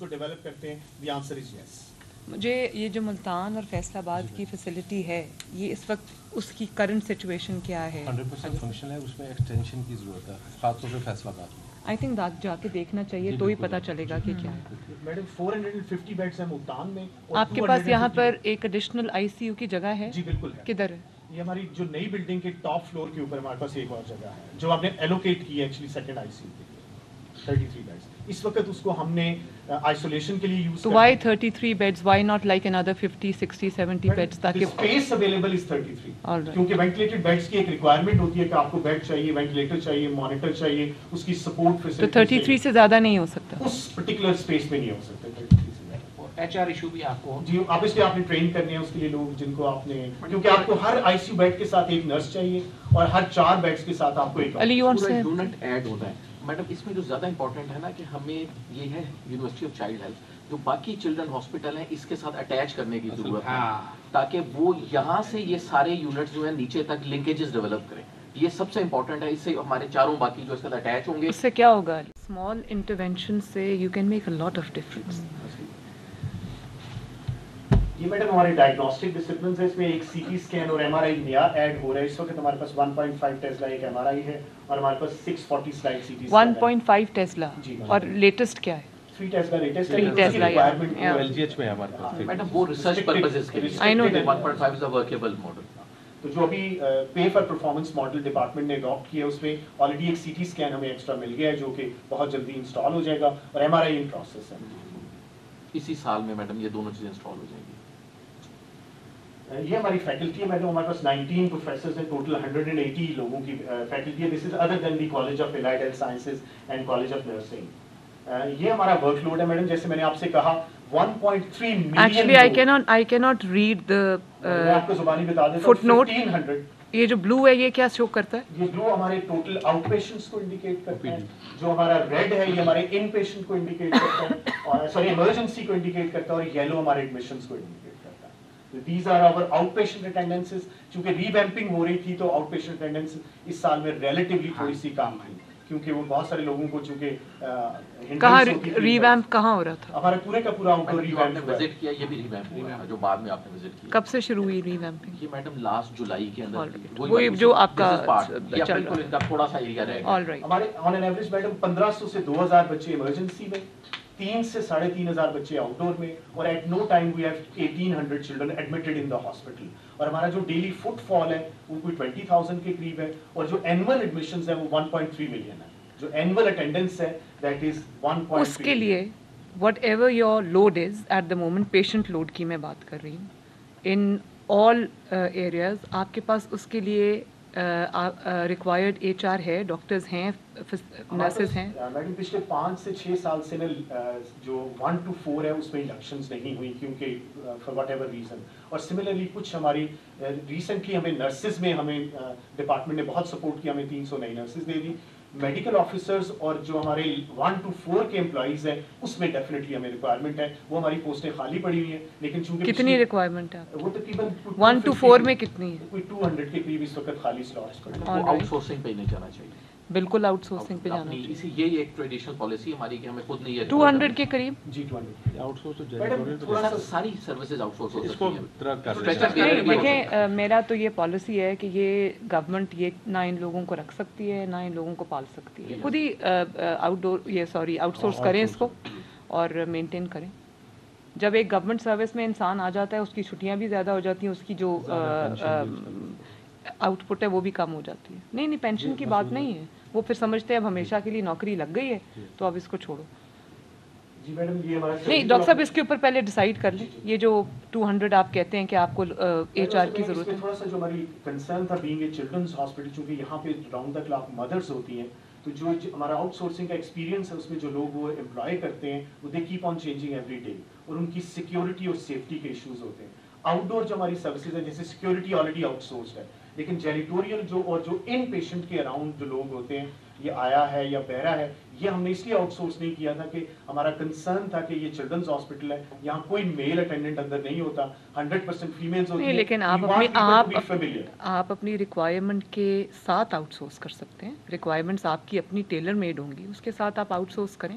کو ڈیولپ کرتے ہیں؟ دی آنسر از یس. مجھے یہ جو ملتان اور فیصل آباد کی فیسلٹی ہے یہ اس وقت اس کی کرنٹ سچویشن کیا ہے؟ 100% فنکشن ہے, اس میں ایکسٹینشن کی ضرورت ہے, خاص طور پہ فیصل آباد میں. آئی تھنک جا کے دیکھنا چاہیے تو ہی پتہ چلے گا کہ کیا ہے. میڈم 450 بیڈس ہیں ملتان میں. آپ کے پاس یہاں پر ایک ایڈیشنل آئی سی یو کی جگہ ہے؟ جی بالکل ہے. کدھر ہے؟ یہ ہماری جو نئی بلڈنگ کے ٹاپ فلور کے اوپر ہمارے پاس ایک اور جگہ ہے جو آپ نے ایلوکیٹ کی ہے actually second I C U کے لیے 33 بیڈس. اس وقت اس کو ہم نے آئسولیشن کے لیے یوز. تو why 33 beds, why not like another 50 60 70 beds تاکہ اسپیس اویلیبل از 33 کیونکہ وینٹیلیٹڈ بیڈس کی ایک ریکوائرمنٹ ہوتی ہے کہ آپ کو بیڈ چاہیے, وینٹیلیٹر چاہیے, مانیٹر چاہیے, اس کی سپورٹ فیسلٹی. تو 33 سے زیادہ نہیں ہو سکتا اس پرٹیکولر اسپیس میں نہیں ہو سکتا 33 سے زیادہ. ایچ آر ایشو بھی آپ کو جی آپ اس لیے آپ نے ٹرین کرنے ہیں اس کے لیے لوگ جن کو آپ نے, کیونکہ آپ کو ہر آئی سی یو بیڈ کے ساتھ ایک نرس چاہیے اور ہر 4 بیڈس کے ساتھ آپ کو ایک یونٹ ایڈ ہوتا ہے. میڈم اس میں جو زیادہ امپورٹنٹ ہے نا کہ ہمیں یہ ہے یونیورسٹی آف چائلڈ ہیلتھ جو باقی چلڈرن ہاسپٹل ہیں اس کے ساتھ اٹیچ کرنے کی ضرورت ہے تاکہ وہ یہاں سے یہ سارے یونٹس جو ہیں نیچے تک لنکیجز ڈیولپ کریں. یہ سب سے امپورٹنٹ ہے, اس سے ہمارے چاروں باقی جو اس کے ساتھ اٹیچ ہوں گے. اس سے کیا ہوگا؟ اسمال انٹرونشن سے you can make a lot of difference. یہ میڈم ہمارے ڈائگنوسٹک ڈسپلنز ہے, اس میں ایک سی ٹی اسکین اور ایم آر آئی نیا ایڈ ہو رہا ہے. اس وقت ہمارے پاس 1.5 ٹیسلا ایک ایم آر آئی ہے اور ہمارے پاس 640 سلائڈ سی ٹی 1.5 ٹیسلا اور لیٹسٹ کیا ہے؟ 3 ٹیسلا لیٹسٹ ہے. 3 ٹیسلا ایل جی ایچ میں ہمارے پاس میڈم وہ ریسرچ پرپسز کے لیے. I know 1.5 is a workable model. تو جو ابھی pay for performance model department نے اڈاپٹ کیا ہے اس میں آلریڈی ایک سی ٹی اسکین ہمیں ایکسٹرا مل گیا ہے جو کہ بہت جلدی انسٹال ہو جائے گا اور M R I in process ہے. اسی سال میں میڈم یہ دونوں چیزیں انسٹال ہو جائیں گی. یہ ہماری فیکلٹی ہے میڈم, ہمارے پاس 19 پروفیسرز ہیں, ٹوٹل 180 لوگوں کی فیکلٹی ہے. This is other than the college of allied health sciences and college of nursing. یہ ہمارا ورک لوڈ ہے میڈم, جیسے میں نے آپ سے کہا 1.3 million. Actually I cannot read the آپ کو زبانی بتا دیتا ہوں. footnote. 1500 یہ جو بلو ہے یہ کیا شو کرتا ہے؟ یہ بلو ہمارے ٹوٹل آؤٹ پیشنٹس کو انڈیکیٹ کرتا ہے. جو ہمارا ریڈ ہے یہ ہمارے ان پیشنٹ کو انڈیکیٹ کرتا ہے اور سوری ایمرجنسی کو انڈیکیٹ کرتا ہے, اور یلو ہمارے ایڈمیشنز کو انڈیکیٹ کرتا ہے. These are our outpatient attendances. چونکہ ریویمپنگ ہو رہی تھی تو آؤٹ پیشنٹ اٹینڈنس اس سال میں ریلیٹیولی تھوڑی سی کم تھی کیونکہ وہ بہت سارے لوگوں کو چونکہ کہاں ریویمپ کہاں ہو رہا تھا؟ ہمارا پورے کا پورا آؤٹ ڈور ریویمپ وزٹ کیا. یہ بھی ریویمپ ہوا ہے جو بعد میں آپ نے وزٹ کیا. کب سے شروع ہوئی ریویمپنگ؟ یہ میڈم لاسٹ جولائی کے اندر وہی جو آپ کا بالکل ان کا تھوڑا سا ایریا رہ گیا. ہمارے آن این ایوریج میڈم 1500 سے 2000 بچے ایمرجنسی میں, 3 سے 3500 بچے آؤٹ ڈور میں, اور at no time we have 1800 children admitted in the hospital. اور ہمارا جو ڈیلی فٹ فال ہے وہ کوئی 20,000 کے قریب ہے, اور جو اینول ایڈمیشنز ہیں وہ 1.3 ملین ہے. جو اینول اٹینڈنس ہے دیٹ از 1.3. اس کے لیے whatever your load is at the moment, patient load کی میں بات کر رہی ہوں, ان آل ایریاز آپ کے پاس اس کے لیے ریکوائرڈ ایچ آر ہے, ڈاکٹرز ہیں, نرسز ہیں؟ میڈم پچھلے 5 سے 6 سال سے جو 1 to 4 ہے اس میں انڈکشنز نہیں ہوئی کیونکہ فار واٹ ایور ریزن. اور سملرلی کچھ ہماری ریسنٹلی ہمیں نرسز میں ہمیں ڈپارٹمنٹ نے بہت سپورٹ کیا, ہمیں 300 نئی نرسز دے دی. میڈیکل آفیسرز اور جو ہمارے 1 to 4 کے امپلائیز ہیں اس میں ڈیفینیٹلی ہمیں ریکوائرمنٹ ہے. وہ ہماری پوسٹیں خالی پڑی ہوئی ہیں لیکن چونکہ کتنی ریکوائرمنٹ ہے وہ تقریباً 1 to 4 میں کتنی ہے؟ کوئی 200 کے قریب اس وقت خالی سلاٹس پڑے ہیں. وہ آؤٹ سورسنگ پہ نہیں جانا چاہیے. بالکل آؤٹ سورسنگ پہ جانا چاہیے. اسی یہ ایک ٹریڈیشنل پالیسی ہماری کہ ہمیں خود نہیں ہے 200 کے قریب. جی 200 آؤٹ سورس ساری سروسز آؤٹ سورس ہو اس کو سکتی ہیں. دیکھیں میرا تو یہ پالیسی ہے کہ یہ گورنمنٹ یہ نہ ان لوگوں کو رکھ سکتی ہے نہ ان لوگوں کو پال سکتی ہے. خود ہی آؤٹ سورس کریں اس کو اور مینٹین کریں. جب ایک گورنمنٹ سروس میں انسان آ جاتا ہے اس کی چھٹیاں بھی زیادہ ہو جاتی ہیں, اس کی جو آؤٹ پٹ ہے وہ بھی کم ہو جاتی ہے. نہیں پینشن کی بات نہیں ہے, وہ پھر سمجھتے ہیں اب ہمیشہ کے لیے نوکری لگ گئی ہے تو اب اس کو چھوڑو. جی میڈم یہ ہمارا نہیں ڈاکٹر صاحب اس کے اوپر پہلے ڈیسائیڈ کر لیں. یہ جو 200 آپ کہتے ہیں کہ آپ کو ایچ آر کی ضرورت ہے, تھوڑا سا جو ہماری کنسرن تھا بینگ اے چلڈرنز ہاسپٹل, چونکہ یہاں پہ راؤنڈ دا کلاک مدرس ہوتی ہیں, تو جو ہمارا آؤٹ سورسنگ کا ایکسپیرینس ہے اس میں جو لوگ وہ امپلائی کرتے ہیں وہ they keep on changing every day, اور ان کی سیکیورٹی اور سیفٹی کے ایشوز ہوتے ہیں. آؤٹ ڈور جو ہماری سروسز ہیں جیسے سیکیورٹی آلریڈی آؤٹ سورسڈ ہے, لیکن جینیٹوریل اور جو ان پیشنٹ کے اراؤنڈ جو لوگ ہوتے ہیں, یہ آیا ہے یا بہرا ہے, یہ ہم نے اس لیے آؤٹ سورس نہیں کیا تھا کہ ہمارا کنسرن تھا کہ یہ چلڈرنز ہاسپٹل ہے, یہاں کوئی میل اٹینڈنٹ اندر نہیں ہوتا, 100% فیمیلز ہوتی ہیں. لیکن آپ اپنی ریکوائرمنٹ کے ساتھ آؤٹ سورس کر سکتے ہیں. ریکوائرمنٹس آپ کی اپنی ٹیلر میڈ ہوں گی, اس کے ساتھ آپ آؤٹ سورس کریں.